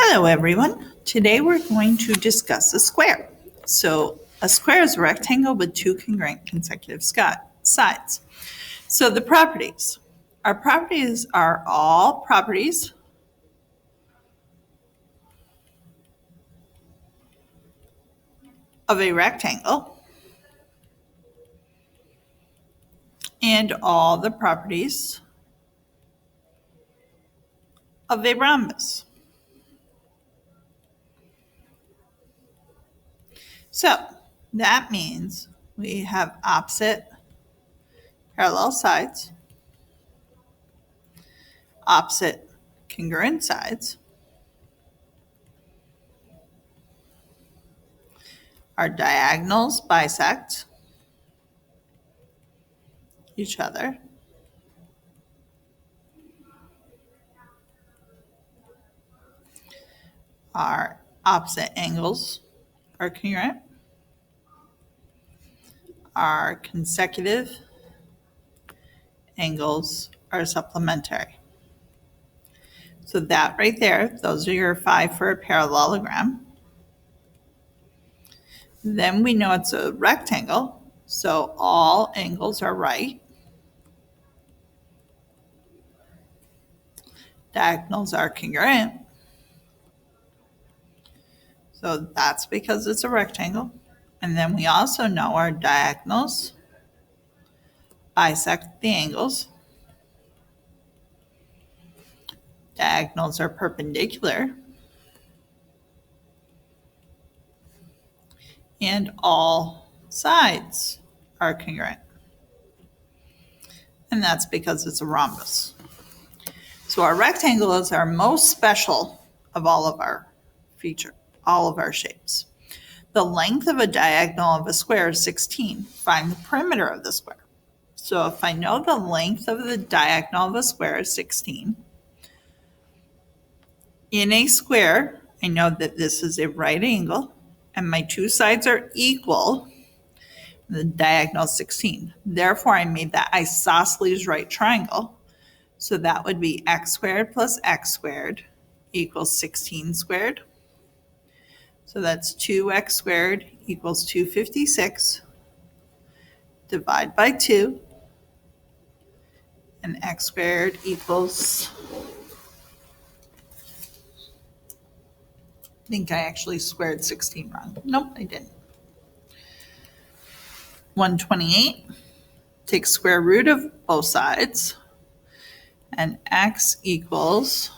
Hello, everyone. Today we're going to discuss a square. So, a square is a rectangle with two congruent consecutive sides. So, the properties. Our properties are all properties of a rectangle and all the properties of a rhombus. So, that means we have opposite parallel sides, opposite congruent sides. Our diagonals bisect each other. Our opposite angles are congruent. Our consecutive angles are supplementary. So that right there, those are your 5 for a parallelogram. Then we know it's a rectangle, so all angles are right. Diagonals are congruent. So that's because it's a rectangle. And then we also know our diagonals bisect the angles. Diagonals are perpendicular. And all sides are congruent. And that's because it's a rhombus. So our rectangle is our most special of all of our shapes. The length of a diagonal of a square is 16. Find the perimeter of the square. So if I know the length of the diagonal of a square is 16, in a square, I know that this is a right angle and my two sides are equal. The diagonal is 16. Therefore, I made that isosceles right triangle. So that would be x squared plus x squared equals 16 squared. So that's 2x squared equals 256. Divide by 2. And x squared equals, I think I actually squared 16 wrong. Nope, I didn't. 128. Take square root of both sides. And x equals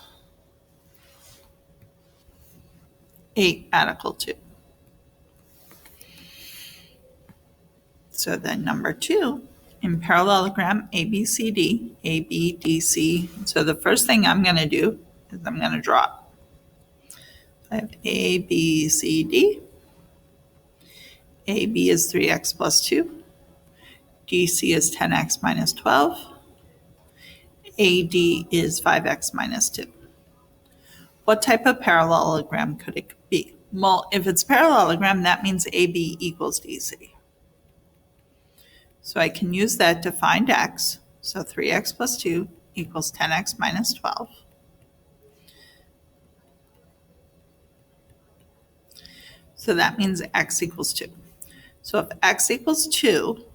8 radical 2. So then number 2, in parallelogram ABCD, ABDC. So the first thing I'm going to do is I'm going to draw. I have ABCD. AB is 3x plus 2. DC is 10x minus 12. AD is 5x minus 2. What type of parallelogram could it be? Well, if it's parallelogram, that means AB equals DC. So I can use that to find x. So 3x plus 2 equals 10x minus 12. So that means x equals 2. So if x equals 2,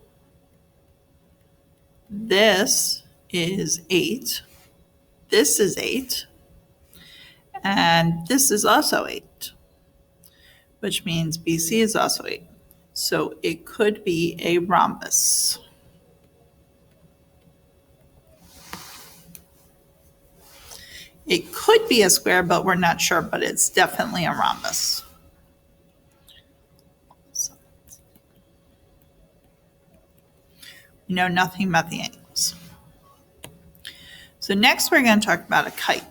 this is 8, this is 8, and this is also 8, which means BC is also 8. So it could be a rhombus. It could be a square, but we're not sure, but it's definitely a rhombus. We know nothing about the angles. So next we're going to talk about a kite.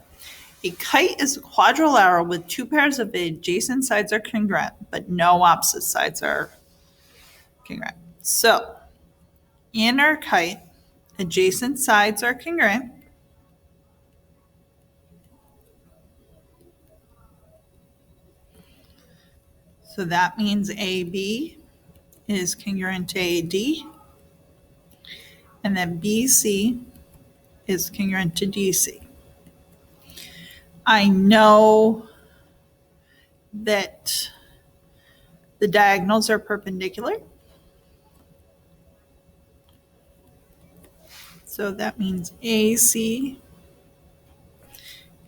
A kite is a quadrilateral with two pairs of adjacent sides are congruent, but no opposite sides are congruent. So in our kite, adjacent sides are congruent. So that means AB is congruent to AD, and then BC is congruent to DC. I know that the diagonals are perpendicular. So that means AC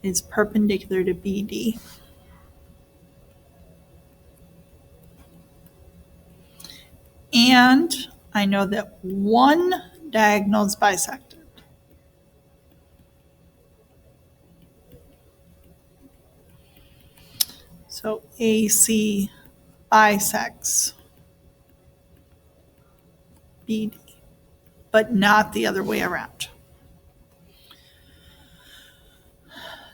is perpendicular to BD. And I know that one diagonal is bisected. So AC bisects BD, but not the other way around.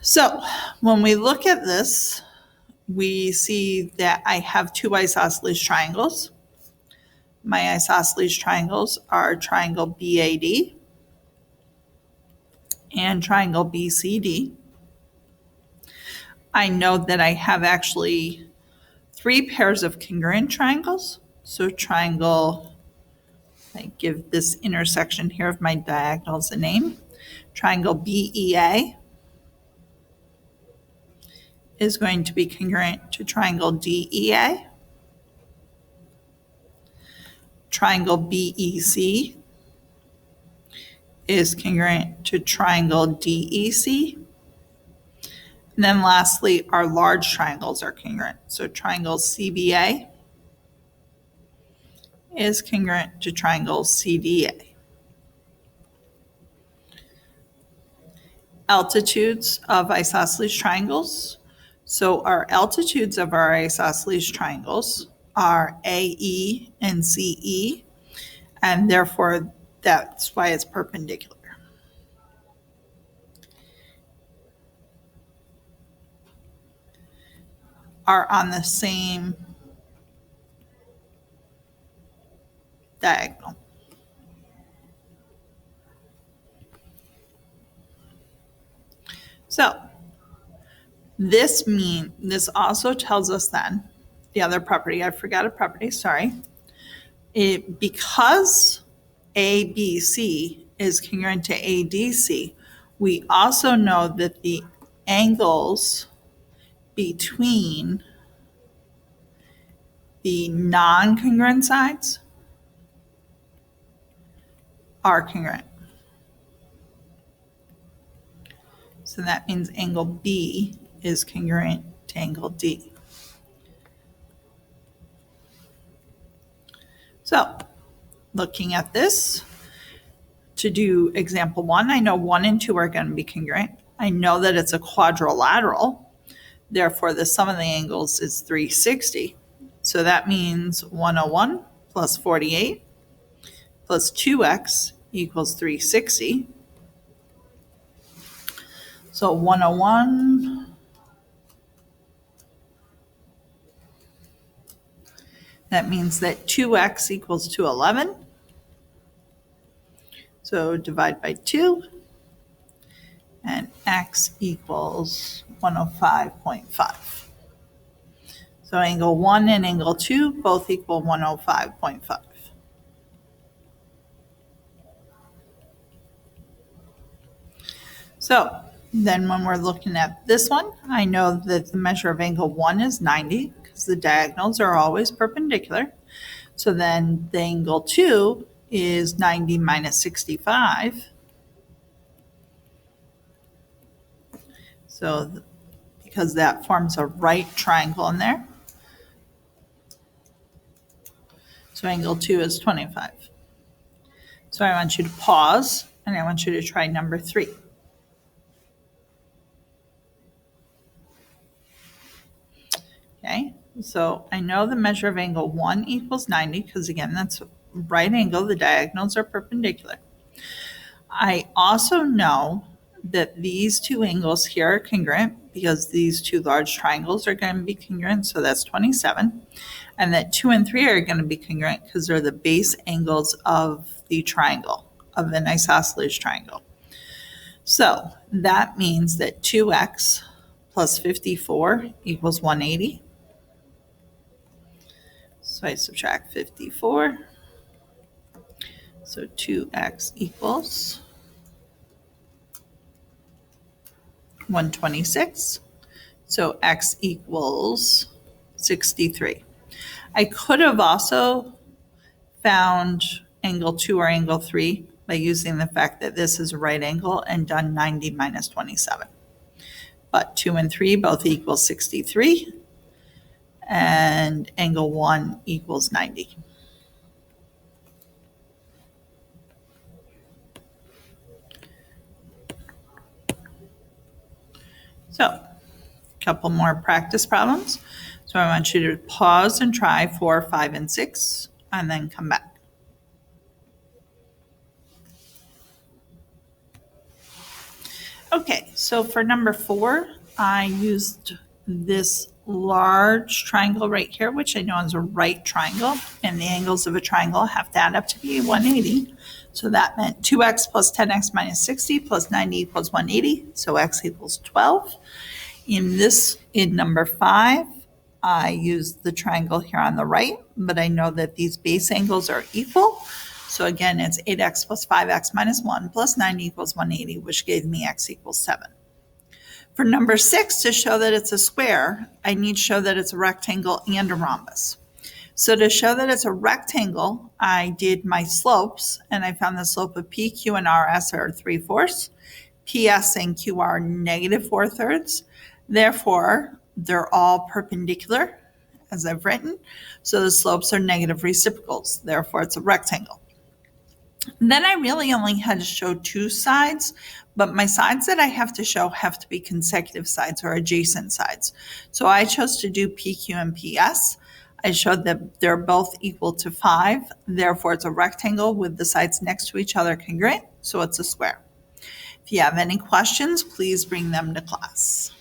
So when we look at this, we see that I have two isosceles triangles. My isosceles triangles are triangle BAD and triangle BCD. I know that I have actually three pairs of congruent triangles. So triangle, I give this intersection here of my diagonals a name. Triangle BEA is going to be congruent to triangle DEA. Triangle BEC is congruent to triangle DEC. And then lastly, our large triangles are congruent. So triangle CBA is congruent to triangle CDA. Altitudes of isosceles triangles. So our altitudes of our isosceles triangles are AE and CE, and therefore that's why it's perpendicular. Are on the same diagonal. So this also tells us then the other property, I forgot a property, sorry. Because ABC is congruent to ADC, we also know that the angles between the non-congruent sides are congruent. So that means angle B is congruent to angle D. So looking at this, to do example 1, I know 1 and 2 are going to be congruent. I know that it's a quadrilateral. Therefore, the sum of the angles is 360. So that means 101 plus 48 plus 2x equals 360. So 101, that means that 2x equals 211. So divide by 2, and x equals 105.5. So angle 1 and angle 2 both equal 105.5. So then when we're looking at this one, I know that the measure of angle 1 is 90 because the diagonals are always perpendicular. So then the angle 2 is 90 minus 65. So because that forms a right triangle in there. So angle 2 is 25. So I want you to pause and I want you to try number 3. Okay, so I know the measure of angle 1 equals 90 because again, that's right angle, the diagonals are perpendicular. I also know that these two angles here are congruent because these two large triangles are going to be congruent, so that's 27. And that 2 and 3 are going to be congruent because they're the base angles of the triangle, of an isosceles triangle. So that means that 2x plus 54 equals 180. So I subtract 54. So 2x equals 126. So x equals 63. I could have also found angle 2 or angle 3 by using the fact that this is a right angle and done 90 minus 27. But 2 and 3 both equal 63, and angle 1 equals 90. So, a couple more practice problems. So I want you to pause and try 4, 5, and 6, and then come back. Okay, so for number 4, I used this large triangle right here, which I know is a right triangle, and the angles of a triangle have to add up to be 180. So that meant 2x plus 10x minus 60 plus 90 equals 180, so x equals 12. In number 5, I used the triangle here on the right, but I know that these base angles are equal. So again, it's 8x plus 5x minus 1 plus 9 equals 180, which gave me x equals 7. For number 6, to show that it's a square, I need to show that it's a rectangle and a rhombus. So to show that it's a rectangle, I did my slopes, and I found the slope of P, Q, and RS are 3/4. PS and Q are -4/3. Therefore, they're all perpendicular, as I've written. So the slopes are negative reciprocals. Therefore, it's a rectangle. Then I really only had to show 2 sides, but my sides that I have to show have to be consecutive sides or adjacent sides. So I chose to do PQ and PS. I showed that they're both equal to 5. Therefore, it's a rectangle with the sides next to each other congruent, so it's a square. If you have any questions, please bring them to class.